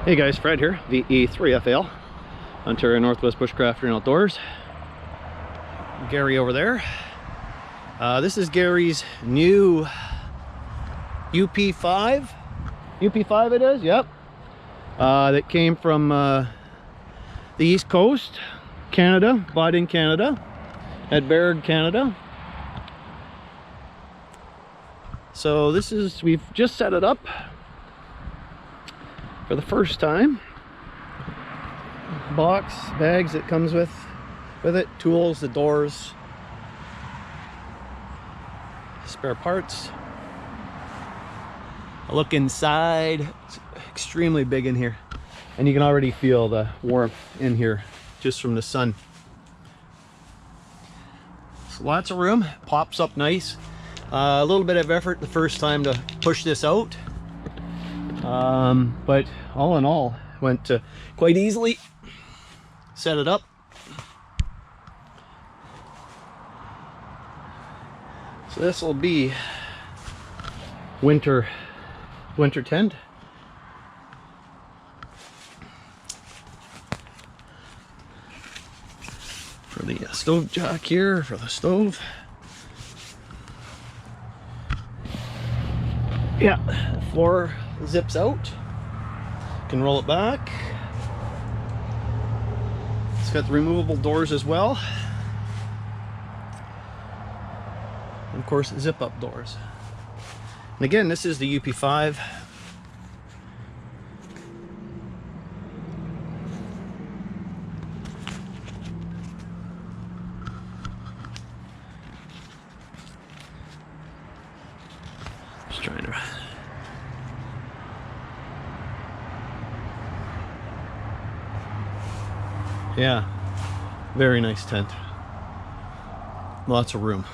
Hey guys, Fred here, VE3FL, Ontario Northwest Bushcrafter and Outdoors. Gary over there. This is Gary's new UP5. UP5 it is, yep. That came from the East Coast, Canada, bought in Canada, at Bereg, Canada. So this is, we've just set it up for the first time. Box, bags that comes with it, tools, the doors, spare parts. A look inside, it's extremely big in here. And you can already feel the warmth in here just from the sun. So lots of room, pops up nice. A little bit of effort the first time to push this out. But all in all, went quite easily. Set it up. So this will be winter tent. For the stove jack here, for the stove. Yeah, the floor zips out. Can roll it back. It's got the removable doors as well. And of course, zip up doors. And again, this is the UP5. Just trying to... Yeah, very nice tent. Lots of room.